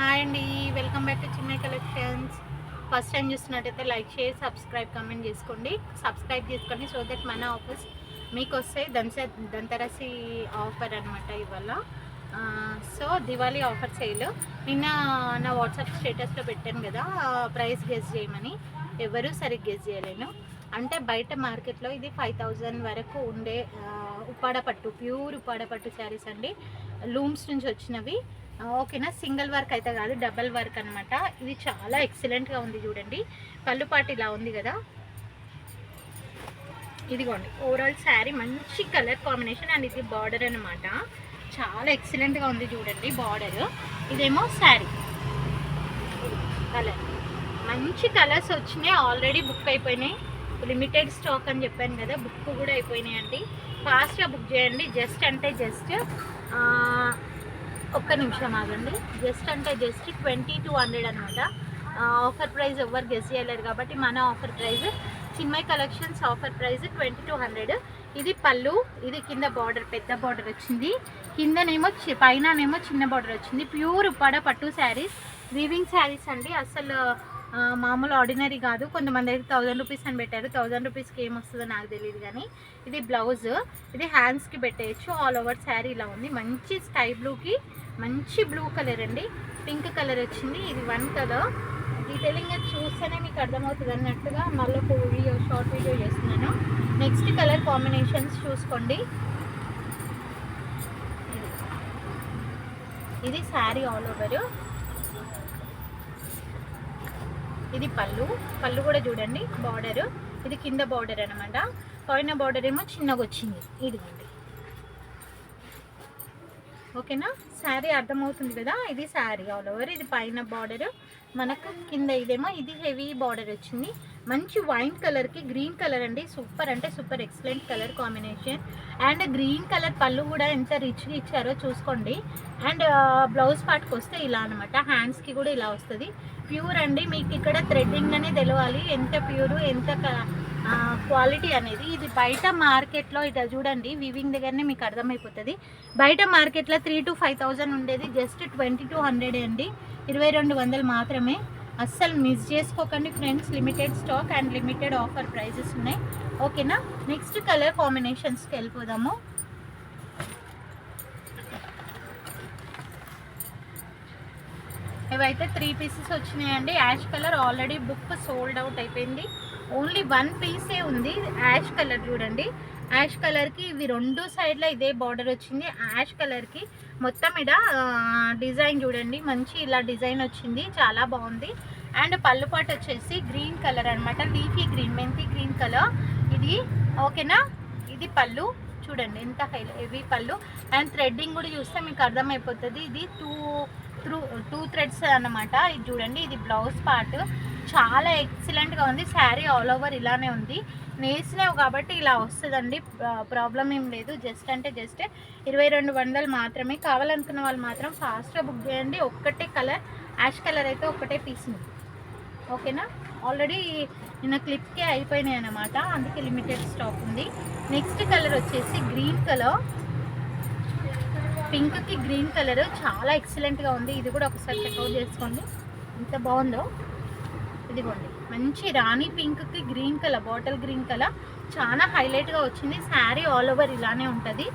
Hi అండి, welcome back to చిన్న collections. First time చూస్తున్నట్టయితే లైక్, షేర్, సబ్స్క్రైబ్, కామెంట్ చేసుకోండి. సబ్స్క్రైబ్ చేసుకోండి సో దట్ మన ఆఫర్స్ మీకు వస్తాయి. దంతరసి ఆఫర్ అనమాట ఇవాళ. So Diwali offer sale. నిన్న నా వాట్సాప్ స్టేటస్లో పెట్టాను కదా, ప్రైస్ గెస్ చేయమని. ఎవరు సరిగ్గా గెస్ చేయలేను. అంటే బయట మార్కెట్లో ఇది 5000 వరకు ఉండే ఉప్పాడ పట్టు, ప్యూర్ ఉప్పాడ పట్టు శారీస్ అండి. లూమ్స్ నుంచి వచ్చినవి. ఓకేనా, సింగిల్ వర్క్ అయితే కాదు, డబల్ వర్క్ అనమాట. ఇది చాలా ఎక్సలెంట్గా ఉంది చూడండి. పళ్ళుపాటు ఇలా ఉంది కదా, ఇదిగోండి. ఓవరాల్ శారీ మంచి కలర్ కాంబినేషన్ అండ్ ఇది బార్డర్ అనమాట. చాలా ఎక్సలెంట్గా ఉంది చూడండి బార్డర్. ఇదేమో శారీ కలర్, మంచి కలర్స్ వచ్చినాయి. ఆల్రెడీ బుక్ అయిపోయినాయి. లిమిటెడ్ స్టాక్ అని చెప్పాను కదా, బుక్ కూడా అయిపోయినాయి అండి. ఫాస్ట్గా బుక్ చేయండి. జస్ట్ అంటే జస్ట్ ఒక్క నిమిషం ఆగండి. జస్ట్ అంటే జస్ట్ 2200 అనమాట. ఆఫర్ ప్రైస్ ఎవరు గెస్ చేయలేరు కాబట్టి మన offer price Chinmay collections offer price 2200. ఇది పళ్ళు, ఇది కింద బార్డర్ పెద్ద బార్డర్ వచ్చింది, కిందనేమో పైననేమో చిన్న బార్డర్ వచ్చింది. ప్యూర్ ఉప్పాడ పట్టు శారీస్, వీవింగ్ శారీస్ అండి. అసలు మామూలు ఆర్డినరీ కాదు. కొంతమంది అయితే 1000 రూపీస్ అని పెట్టారు. 1000 రూపీస్కి ఏమొస్తుందో నాకు తెలియదు కానీ ఇది బ్లౌజ్, ఇది హ్యాండ్స్కి పెట్టేయచ్చు. ఆల్ ఓవర్ శారీ ఇలా ఉంది. మంచి స్కై బ్లూకి మంచి బ్లూ కలర్ అండి, పింక్ కలర్ వచ్చింది. ఇది వన్ కలర్. డీటెయిలింగ్గా చూస్తేనే మీకు అర్థమవుతుంది అన్నట్టుగా మళ్ళీ ఒక వీడియో, షార్ట్ వీడియో చేస్తున్నాను. నెక్స్ట్ కలర్ కాంబినేషన్స్ చూసుకోండి. ఇది శారీ ఆల్ ఓవర్. ఇది పళ్ళు, పళ్ళు కూడా చూడండి బార్డర్. ఇది కింద బార్డర్ అనమాట. పైన బార్డర్ ఏమో చిన్నగా వచ్చింది. ఇదిగోండి, ఓకేనా. శారీ అర్థమవుతుంది కదా, ఇది శారీ ఆల్ ఓవర్. ఇది పైన బార్డర్ మనకు, కింద ఇదేమో ఇది హెవీ బార్డర్ వచ్చింది. మంచి వైన్ కలర్కి గ్రీన్ కలర్ అండి. సూపర్ అంటే super excellent colour combination. And green colour పళ్ళు కూడా ఎంత రిచ్గా ఇచ్చారో చూసుకోండి. అండ్ బ్లౌజ్ పార్ట్కి వస్తే ఇలా అనమాట. హ్యాండ్స్కి కూడా ఇలా వస్తుంది. ప్యూర్ అండి. మీకు ఇక్కడ థ్రెడ్డింగ్లోనే తెలవాలి ఎంత ప్యూరు, ఎంత క్వాలిటీ అనేది. ఇది బయట మార్కెట్లో ఇట్లా చూడండి, వివింగ్ దగ్గరనే మీకు అర్థమైపోతుంది. బయట మార్కెట్లో 3000 to 5000 ఉండేది, జస్ట్ 2200 అండి. 2200 మాత్రమే. అస్సలు మిస్ చేసుకోకండి friends. Limited stock and limited offer prizes ఉన్నాయి. ఓకేనా. నెక్స్ట్ కలర్ కాంబినేషన్స్కి వెళ్ళిపోదాము. ఇవైతే 3 పీసెస్ వచ్చినాయండి. Ash colour already book sold out అయిపోయింది. ఓన్లీ 1 పీసే ఉంది. యాష్ కలర్ చూడండి. యాష్ కలర్కి ఇవి రెండు సైడ్లో ఇదే బార్డర్ వచ్చింది. యాష్ కలర్కి మొత్తం ఇడ డిజైన్ చూడండి, మంచి ఇలా డిజైన్ వచ్చింది, చాలా బాగుంది. అండ్ పళ్ళుపాటు వచ్చేసి గ్రీన్ కలర్ అనమాట. లీఫీ గ్రీన్, మెంతి గ్రీన్ కలర్ ఇది. ఓకేనా. ఇది పళ్ళు చూడండి ఎంత హెవీ పళ్ళు. అండ్ థ్రెడ్డింగ్ కూడా చూస్తే మీకు అర్థమైపోతుంది. ఇది టూ థ్రెడ్స్ అన్నమాట. ఇది చూడండి, ఇది బ్లౌజ్ పార్ట్. చాలా ఎక్సలెంట్గా ఉంది. శారీ ఆల్ ఓవర్ ఇలానే ఉంది. నేసినావు కాబట్టి ఇలా వస్తుందండి, ప్రాబ్లం ఏం లేదు. జస్ట్ అంటే జస్ట్ 2200 మాత్రమే. కావాలనుకున్న వాళ్ళు మాత్రం ఫాస్ట్గా బుక్ చేయండి. ఒక్కటే కలర్, యాష్ కలర్ అయితే ఒకటే పీస్ ఉంది. ఓకేనా. ఆల్రెడీ నిన్న క్లిప్కే అయిపోయినాయి అన్నమాట, అందుకే లిమిటెడ్ స్టాక్ ఉంది. నెక్స్ట్ కలర్ వచ్చేసి గ్రీన్ కలర్, పింక్కి గ్రీన్ కలర్ చాలా ఎక్సలెంట్గా ఉంది. ఇది కూడా ఒకసారి చెక్అవుట్ చేసుకోండి ఎంత బాగుందో. ఇదిగోండి, మంచి రాణి పింక్కి green colour, bottle green colour చాలా హైలైట్గా వచ్చింది. శారీ ఆల్ ఓవర్ ఇలానే ఉంటుంది.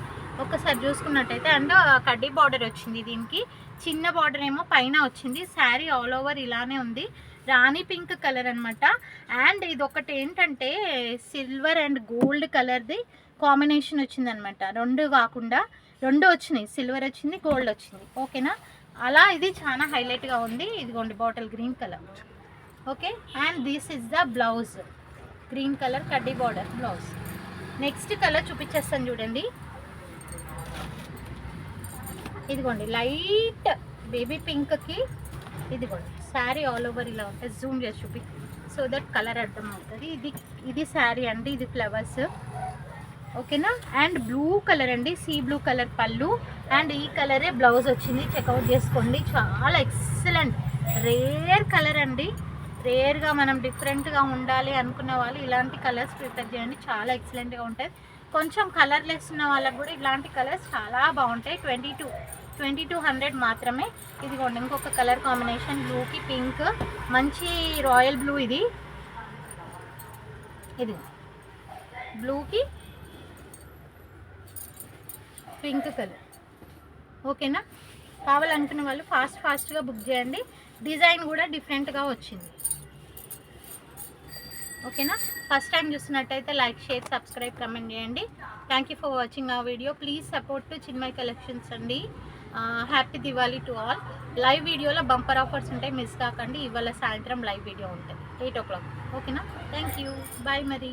ఒకసారి చూసుకున్నట్టయితే. అండ్ కడ్డీ బార్డర్ వచ్చింది దీనికి, చిన్న బార్డర్ ఏమో పైన వచ్చింది. శారీ ఆల్ ఓవర్ ఇలానే ఉంది. రాణి పింక్ కలర్ అనమాట. అండ్ ఇది ఒకటి ఏంటంటే సిల్వర్ అండ్ గోల్డ్ కలర్ది కాంబినేషన్ వచ్చింది అనమాట. రెండు కాకుండా రెండు వచ్చినాయి, సిల్వర్ వచ్చింది, గోల్డ్ వచ్చింది. ఓకేనా. అలా ఇది చాలా హైలైట్గా ఉంది. ఇదిగోండి bottle green colour. Okay. And this is the blouse, green colour కడ్డీ బార్డర్ బ్లౌజ్. నెక్స్ట్ కలర్ చూపించేస్తాను చూడండి. ఇదిగోండి లైట్ బేబీ పింక్కి ఇదిగోండి శారీ ఆల్ ఓవర్ ఇలా ఉంటుంది. జూమ్ చేసి చూపి సో దట్ కలర్ అర్థమవుతుంది. ఇది శారీ అండి, ఇది ఫ్లవర్స్. ఓకేనా. అండ్ బ్లూ కలర్ అండి, సీ బ్లూ కలర్ పళ్ళు. అండ్ ఈ కలరే బ్లౌజ్ వచ్చింది, చెక్అవుట్ చేసుకోండి. చాలా ఎక్సలెంట్ రేర్ కలర్ అండి. రేర్గా మనం డిఫరెంట్గా ఉండాలి అనుకున్న వాళ్ళు ఇలాంటి కలర్స్ ప్రిఫర్ చేయండి, చాలా ఎక్సలెంట్గా ఉంటాయి. కొంచెం కలర్లెస్ ఉన్న వాళ్ళకి కూడా ఇలాంటి కలర్స్ చాలా బాగుంటాయి. 2200 మాత్రమే. ఇదిగోండి ఇంకొక కలర్ కాంబినేషన్, బ్లూకి పింక్, మంచి రాయల్ బ్లూ. ఇది బ్లూకి పింక్ కలర్. ఓకేనా? కావాలనుకునే వాళ్ళు ఫాస్ట్గా బుక్ చేయండి. డిజైన్ కూడా డిఫరెంట్గా వచ్చింది. ఓకేనా? ఫస్ట్ టైం చూస్తున్నట్టయితే లైక్, షేర్, సబ్స్క్రైబ్, కమెంట్ చేయండి. థ్యాంక్ యూ ఫర్ వాచింగ్ ఆ video. Please support to Chinmayi collections అండి. Happy Diwali to all. Live వీడియోలో బంపర్ ఆఫర్స్ ఉంటాయి, మిస్ కాకండి. ఇవాళ సాయంత్రం లైవ్ వీడియో ఉంటుంది 8 o'clock. ఓకేనా? థ్యాంక్ యూ, బాయ్ మరి.